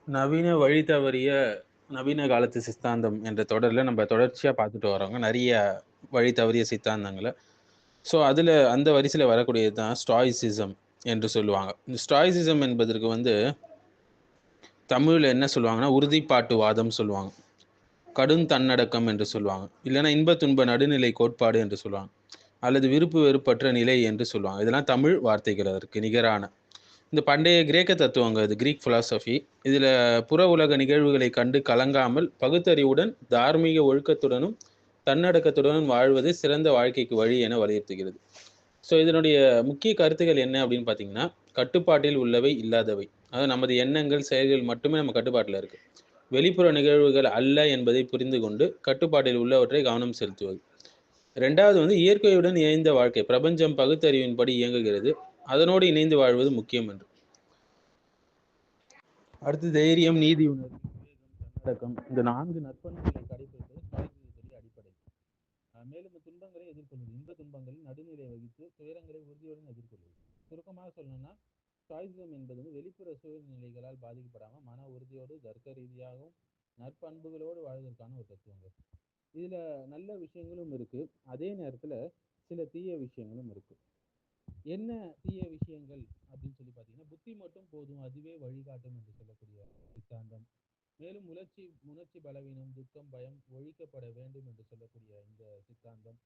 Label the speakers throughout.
Speaker 1: நவீன வழி தவறிய நவீன காலத்து சித்தாந்தம் என்ற தொடரில் நம்ம தொடர்ச்சியாக பார்த்துட்டு வரோங்க நிறைய வழி தவறிய சித்தாந்தங்களை. ஸோ அதில் அந்த வரிசையில் வரக்கூடியது தான் ஸ்டாய்சிசம் என்று சொல்லுவாங்க. இந்த ஸ்டாய்சிசம் என்பதற்கு தமிழில் என்ன சொல்லுவாங்கன்னா உறுதிப்பாட்டுவாதம் சொல்லுவாங்க, கடும் தன்னடக்கம் என்று சொல்லுவாங்க, இல்லைன்னா இன்ப துன்ப நடுநிலை கோட்பாடு என்று சொல்லுவாங்க, அல்லது விருப்பு வெறுப்பற்ற நிலை என்று சொல்லுவாங்க. இதெல்லாம் தமிழ் வார்த்தைகள் அதற்கு நிகரான. இந்த பண்டைய கிரேக்க தத்துவங்க, இது கிரீக் பிலாசபி. இதில் புற உலக நிகழ்வுகளை கண்டு கலங்காமல் பகுத்தறிவுடன் தார்மீக ஒழுக்கத்துடனும் தன்னடக்கத்துடனும் வாழ்வது சிறந்த வாழ்க்கைக்கு வழி என வலியுறுத்துகிறது. ஸோ இதனுடைய முக்கிய கருத்துக்கள் என்ன அப்படின்னு பார்த்தீங்கன்னா, கட்டுப்பாட்டில் உள்ளவை இல்லாதவை, அதாவது நமது எண்ணங்கள் செயல்கள் மட்டுமே நம்ம கட்டுப்பாட்டில் இருக்கு, வெளிப்புற நிகழ்வுகள் அல்ல என்பதை புரிந்து கொண்டு கட்டுப்பாட்டில் உள்ளவற்றை கவனம் செலுத்துவது. ரெண்டாவது இயற்கையுடன் இணைந்த வாழ்க்கை, பிரபஞ்சம் பகுத்தறிவின்படி இயங்குகிறது, அதனோடு இணைந்து வாழ்வது முக்கியம் என்று. அடுத்து தைரியம், நீதி உணர்வு, தன்னடக்கம், இந்த 4 நற்பண்புகளை கடைபிடிப்பது ஸ்டாய்சிசத்துடைய அடிப்படை. மேலும் துன்பங்களை எதிர்கொள்வது, இன்ப துன்பங்களில் நடுநிலை வகித்து துயரங்களை உறுதியுடன் எதிர்கொள்வது. சுருக்கமாக சொல்லணும்னா ஸ்டாய்சிசம் என்பது வெளிப்புற சூழ்நிலைகளால் பாதிக்கப்படாமல் மன உறுதியோடு தர்க்க ரீதியாகவும் நற்பண்புகளோடு வாழ்வதற்கான ஒரு தத்துவங்கள். இதுல நல்ல விஷயங்களும் இருக்கு, அதே நேரத்துல சில தீய விஷயங்களும் இருக்கு. என்ன தீய விஷயங்கள் அப்படின்னு சொல்லி பார்த்தீங்கன்னா, புத்தி மட்டும் போதும் அதுவே வழிகாட்டும் என்று சொல்லக்கூடிய சித்தாந்தம். மேலும் உணர்ச்சி பலவீனம், துக்கம், பயம் ஒழிக்கப்பட வேண்டும் என்று சொல்லக்கூடிய இந்த சித்தாந்தம்.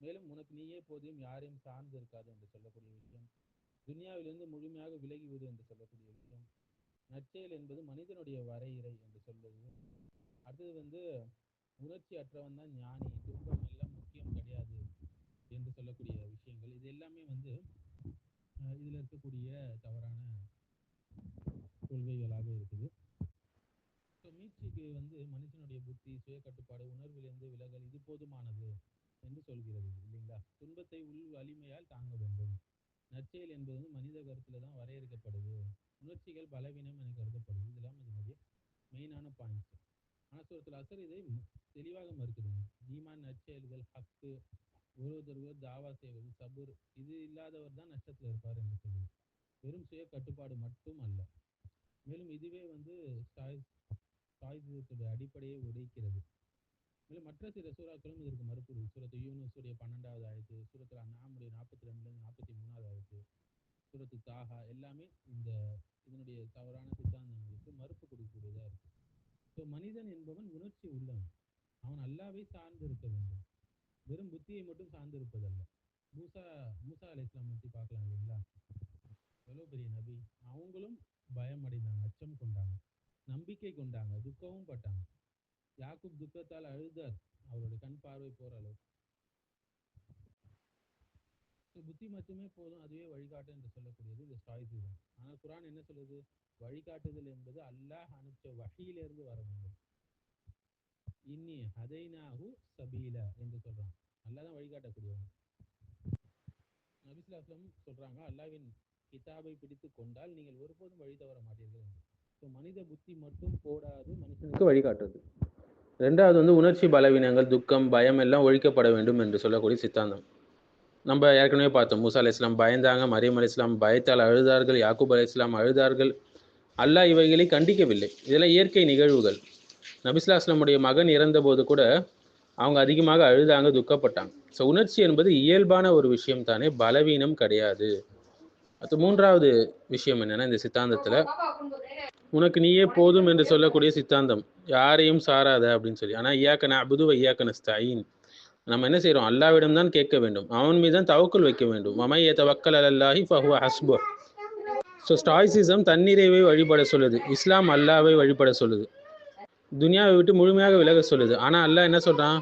Speaker 1: மேலும் உனக்கு நீயே போதும், யாரையும் சார்ந்து இருக்காது என்று சொல்லக்கூடிய விஷயம். துனியாவிலிருந்து முழுமையாக விலகிவிடு என்று சொல்லக்கூடிய விஷயம். நற்செயல் என்பது மனிதனுடைய வரையறை என்று சொல்வது. அடுத்தது உணர்ச்சி அற்றவன் தான் ஞானி, துன்பம் எல்லாம் முக்கியம் கிடையாது என்று சொல்லக்கூடிய விஷயங்கள். இது எல்லாமே இதுல இருக்கக்கூடிய தவறான கொள்கைகளாக இருக்குது. ஸோ மீட்சிக்கு மனுஷனுடைய புத்தி, சுய கட்டுப்பாடு, உணர்விலிருந்து விலகல் இது போதுமானது என்று சொல்கிறது இல்லைங்களா. துன்பத்தை உள் வலிமையால் தாங்க வேண்டும். நற்செயல் என்பது மனித கருத்துல தான் வரையறுக்கப்படுது. உணர்ச்சிகள் பலவீனம் என கருதப்படுது. இதெல்லாம் இதனுடைய மெயினான பாயிண்ட்ஸ். ஆனால் சூரத்துல் அஸ்ர் இதை தெளிவாக மறுக்குதுங்க. ஈமான், நற்செயல்கள், ஹக்கு, ஒருவர் தாவா செய்வது, சபுர், இது இல்லாதவர் தான் நஷ்டத்தில் இருப்பார் என்று சொல்லுது. வெறும் சுய கட்டுப்பாடு மட்டும் அல்ல. மேலும் இதுவே ஸ்டாய்சிசத்துடைய அடிப்படையை உடைக்கிறது. மேலும் மற்ற சில சூறாக்களும் இதற்கு மறுப்பு. சூரத்து யூனுஸுடைய 12வது ஆயத்து, சூரத்துல் அன்ஆமுடைய 42லேருந்து 43வது ஆயத்து, சூரத்து தாஹா எல்லாமே இதனுடைய தவறான சித்தாந்தங்களுக்கு மறுப்பு கொடுக்கக்கூடியதா இருக்கு. ஸோ மனிதன் என்பவன் உணர்ச்சி உள்ளவன், அவன் அல்லாவை சார்ந்து இருக்க வேண்டும், வெறும் புத்தியை மட்டும் சார்ந்து இருப்பதல்ல. மூசா அலைஹிஸ்ஸலாம் பற்றி பார்க்கலாம் இல்லைங்களா. எவ்வளோ பெரிய நபி. அவங்களும் பயம் அடைந்தாங்க, அச்சம் கொண்டாங்க, நம்பிக்கை கொண்டாங்க, துக்கமும் பட்டாங்க. யாக்கூப் துக்கத்தால் அழுதார், அவருடைய கண் பார்வை போற அளவு. புத்தி மட்டுமே போதும் அதுவே வழிகாட்டு என்று சொல்லக்கூடியது இந்த ஸ்டாய்சிசம். ஆனால் குர்ஆன் என்ன சொல்லுது? வழிகாட்டுதல் என்பது அல்லாஹ் அனுப்பிச்ச வஹீலிருந்து வர வேண்டும். இன்னி ஹதைனாஹு சபீலா என்று சொல்றான். அல்லாஹ் தான் வழிகாட்டக்கூடியவன். நபி ஸல்லல்லாஹு அலைஹி வஸல்லம் சொல்றாங்க, அல்லாஹ்வின் கிதாபை பிடித்து கொண்டால் நீங்கள் ஒருபோதும் வழி தவற மாட்டீர்கள் என்று. ஸோ மனித புத்தி மட்டும் போடாது மனுஷனுக்கு வழிகாட்டுறது. ரெண்டாவது உணர்ச்சி பலவீனங்கள், துக்கம், பயம் எல்லாம் ஒழிக்கப்பட வேண்டும் என்று சொல்லக்கூடிய சித்தாந்தம். நம்ம ஏற்கனவே பார்த்தோம், மூசா அலைஹிஸ்ஸலாம் பயந்தாங்க, மரியம் அலைஹிஸ்ஸலாம் பயத்தால் அழுதார்கள், யாக்கூப் அலைஹிஸ்ஸலாம் அழுதார்கள். அல்லாஹ் இவைகளை கண்டிக்கவில்லை, இதெல்லாம் இயற்கை நிகழ்வுகள். நபி ஸல்லல்லாஹு அலைஹி வஸல்லமுடைய மகன் இறந்தபோது கூட அவங்க அதிகமாக அழுதாங்க, துக்கப்பட்டாங்க. ஸோ உணர்ச்சி என்பது இயல்பான ஒரு விஷயம் தானே, பலவீனம் கிடையாது. அது மூன்றாவது விஷயம் என்னன்னா, இந்த சித்தாந்தத்துல உனக்கு நீயே போதும் என்று சொல்லக்கூடிய சித்தாந்தம், யாரையும் சாராத அப்படின்னு சொல்லி. ஆனா இய்யாக நஅ்புது வ இய்யாக நஸ்தஈன், நம்ம என்ன செய்யறோம்? அல்லாஹ்விடம் தான் கேட்க வேண்டும், அவன் மீது தான் தவக்குல் வைக்க வேண்டும். வமை யதவக்கல் அலல்லாஹி ஃபஹுவ ஹஸ்புஹ். ஸோ ஸ்டாய்சிசம் தன்னிறைவை வழிபட சொல்லுது, இஸ்லாம் அல்லாஹ்வை வழிபட சொல்லுது, துனியாவை விட்டு முழுமையாக விலக சொல்லுது. ஆனால் அல்லாஹ் என்ன சொல்றான்?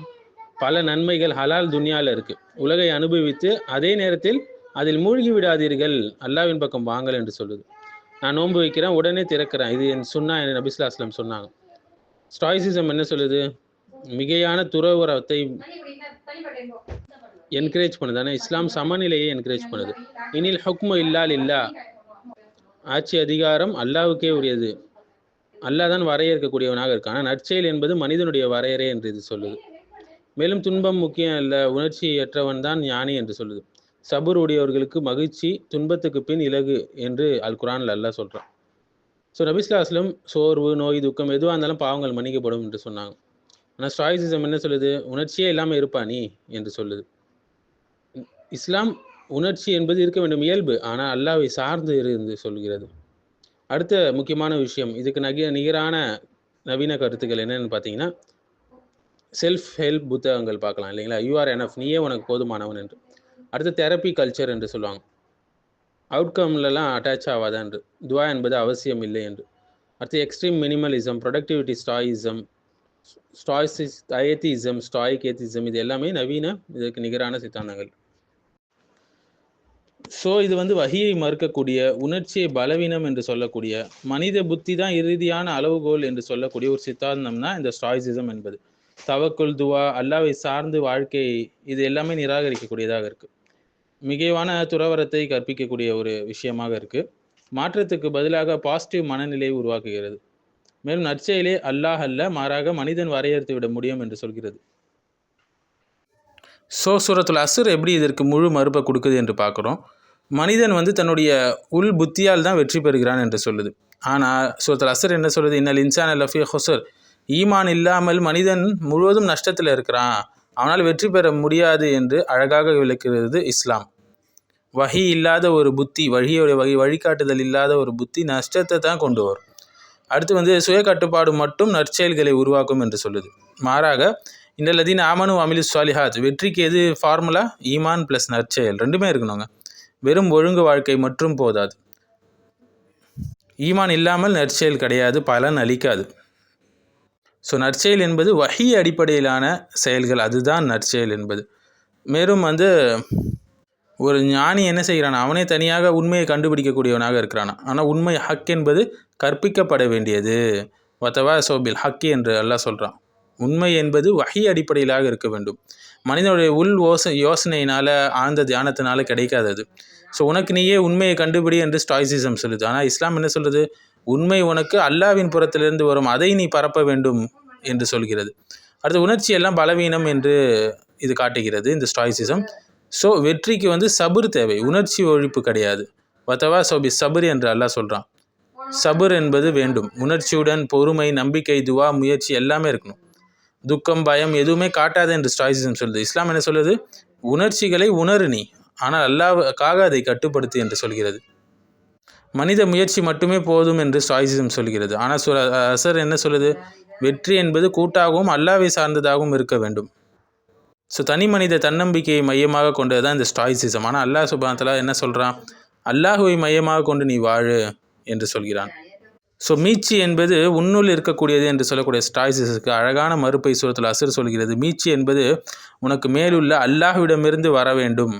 Speaker 1: பல நன்மைகள் ஹலால் துனியாவில் இருக்கு, உலகை அனுபவித்து அதே நேரத்தில் அதில் மூழ்கி விடாதீர்கள், அல்லாஹ்வின் பக்கம் வாங்கல் என்று சொல்லுது. நான் நோன்பு வைக்கிறேன், உடனே திறக்கிறேன், இது என் சுன்னா என்று நபி ஸல்லல்லாஹு அலைஹி வஸல்லம் சொன்னாங்க. ஸ்டாய்சிசம் என்ன சொல்லுது? மிகையான துறவரத்தை என்கரேஜ் பண்ணுது. ஆனால் இஸ்லாம் சமநிலையை என்கரேஜ் பண்ணுது. இனில் ஹுக்மு இல்லா லில்லா, ஆட்சி அதிகாரம் அல்லாஹ்வுக்கே உரியது, அல்லாஹ் தான் வரையறுக்கக்கூடியவனாக இருக்கான். நற்செயல் என்பது மனிதனுடைய வரையறை என்று இது சொல்லுது. மேலும் துன்பம் முக்கியம் அல்ல, உணர்ச்சியற்றவன் தான் ஞானி என்று சொல்லுது. சபுர் உடையவர்களுக்கு மகிழ்ச்சி, துன்பத்துக்கு பின் இலகு என்று அல் குர்ஆன்ல அல்லாஹ் சொல்றான். ஸோ நபிஸ்லா அஸ்லம் சோர்வு, நோய், துக்கம் எதுவாக இருந்தாலும் பாவங்கள் மன்னிக்கப்படும் என்று சொன்னாங்க. ஆனால் ஸ்டாய்சிசம் என்ன சொல்லுது? உணர்ச்சியே இல்லாமல் இருப்பா நீ என்று சொல்லுது. இஸ்லாம் உணர்ச்சி என்பது இருக்க வேண்டும், இயல்பு. ஆனால் அல்லாஹ்வை சார்ந்து இருந்து சொல்கிறது. அடுத்த முக்கியமான விஷயம், இதுக்கு நிகரான நவீன கருத்துக்கள் என்னென்னு பார்த்தீங்கன்னா, செல்ஃப் ஹெல்ப் புத்தகங்கள் பார்க்கலாம் இல்லைங்களா? யூஆர் எனஃப், நீயே உனக்கு போதுமானவன் என்று. அடுத்து தெரப்பி கல்ச்சர் என்று சொல்லுவாங்க. அவுட்கம்லலாம் அட்டாச் ஆகாத என்று. துவா என்பது அவசியம் இல்லை என்று. அடுத்து extreme minimalism, productivity stoicism, atheism, stoic atheism, இது எல்லாமே நவீன இதற்கு நிகரான சித்தாந்தங்கள். ஸோ இது வஹியை மறுக்கக்கூடிய, உணர்ச்சியை பலவீனம் என்று சொல்லக்கூடிய, மனித புத்தி தான் இறுதியான அளவுகோல் என்று சொல்லக்கூடிய ஒரு சித்தாந்தம் தான் இந்த ஸ்டாயிசிசம் என்பது. தவக்குல், துவா, அல்லாவை சார்ந்து வாழ்க்கை, இது எல்லாமே நிராகரிக்கக்கூடியதாக இருக்குது. மிகைவான துறவரத்தை கற்பிக்கக்கூடிய ஒரு விஷயமாக இருக்குது. மாற்றத்துக்கு பதிலாக பாசிட்டிவ் மனநிலையை உருவாக்குகிறது. மேலும் நற்செயலே அல்லாஹ் அல்ல, மாறாக மனிதன் வரையறுத்து விட முடியும் என்று சொல்கிறது. சூரத்துல் அஸ்ர் எப்படி இதற்கு முழு மறுப்பை கொடுக்குது என்று பார்க்குறோம். மனிதன் தன்னுடைய உள் புத்தியால் தான் வெற்றி பெறுகிறான் என்று சொல்லுது. ஆனால் சூரத்துல் அஸ்ர் என்ன சொல்லுது? இன்னல் இன்சான லஃபி ஹுஸ்ர், ஈமான் இல்லாமல் மனிதன் முழுவதும் நஷ்டத்தில் இருக்கிறான், அவனால் வெற்றி பெற முடியாது என்று அழகாக விளக்குகிறது இஸ்லாம். வஹி இல்லாத ஒரு புத்தி, வழிகாட்டுதல் இல்லாத ஒரு புத்தி நஷ்டத்தை தான் கொண்டு வரும். அடுத்து சுய கட்டுப்பாடு மட்டும் நற்செயல்களை உருவாக்கும் என்று சொல்லுது. மாறாக இன்னல்லதீன ஆமனு அமிலு சாலிஹாத், வெற்றிக்கு எது ஃபார்முலா? ஈமான் ப்ளஸ் நற்செயல், ரெண்டுமே இருக்கணுங்க. வெறும் ஒழுங்கு வாழ்க்கை மற்றும் போதாது. ஈமான் இல்லாமல் நற்செயல் கிடையாது, பலன் அளிக்காது. ஸோ நற்செயல் என்பது வஹி அடிப்படையிலான செயல்கள், அதுதான் நற்செயல் என்பது. மேலும் ஒரு ஞானி என்ன செய்கிறான்? அவனே தனியாக உண்மையை கண்டுபிடிக்கக்கூடியவனாக இருக்கிறான். ஆனால் உண்மை ஹக் என்பது கற்பிக்கப்பட வேண்டியது. வத்தவா சோபில் ஹக்கி என்று அல்லாஹ் சொல்கிறான். உண்மை என்பது வஹி அடிப்படையிலாக இருக்க வேண்டும். மனிதனுடைய உள் யோசனையினால், ஆழ்ந்த தியானத்தினால கிடைக்காதது. ஸோ உனக்கு நீயே உண்மையை கண்டுபிடி என்று ஸ்டாய்சிசம் சொல்லுது. ஆனால் இஸ்லாம் என்ன சொல்லுது? உண்மை உனக்கு அல்லாஹ்வின் புறத்திலிருந்து வரும், அதை நீ பரப்ப வேண்டும் என்று சொல்கிறது. அடுத்து உணர்ச்சி எல்லாம் பலவீனம் என்று இது காட்டுகிறது இந்த ஸ்டாய்சிசம். ஸோ வெற்றிக்கு சபுர் தேவை, உணர்ச்சி ஒழிப்பு கிடையாது. வத்தவா சோபி சபுர் என்று அல்லாஹ் சொல்கிறான். சபுர் என்பது வேண்டும். உணர்ச்சியுடன் பொறுமை, நம்பிக்கை, துவா, முயற்சி எல்லாமே இருக்கணும். துக்கம், பயம் எதுவுமே காட்டாது என்று ஸ்டாய்சிசம் சொல்லுது. இஸ்லாம் என்ன சொல்லுது? உணர்ச்சிகளை உணரு நீ, ஆனால் அல்லாஹ்வுக்காக அதை கட்டுப்படுத்து என்று சொல்கிறது. மனித முயற்சி மட்டுமே போதும் என்று ஸ்டாய்சிசம் சொல்கிறது. ஆனால் அசர் என்ன சொல்லுது? வெற்றி என்பது கூட்டாகவும் அல்லாஹ்வை சார்ந்ததாகவும் இருக்க வேண்டும். ஸோ தனி மனித தன்னம்பிக்கையை மையமாக கொண்டது தான் இந்த ஸ்டாய்சிசம். ஆனால் அல்லாஹ் சுப்ஹானஹு வ தஆலா என்ன சொல்கிறான்? அல்லாஹ்வை மையமாக கொண்டு நீ வாழு என்று சொல்கிறான். ஸோ மீட்சி என்பது உன்னுள் இருக்கக்கூடியது என்று சொல்லக்கூடிய ஸ்டாய்சிஸுக்கு அழகான மறுப்பை சூரத்துல் அஸ்ர் சொல்கிறது. மீட்சி என்பது உனக்கு மேலுள்ள அல்லாஹ்விடமிருந்து வர வேண்டும்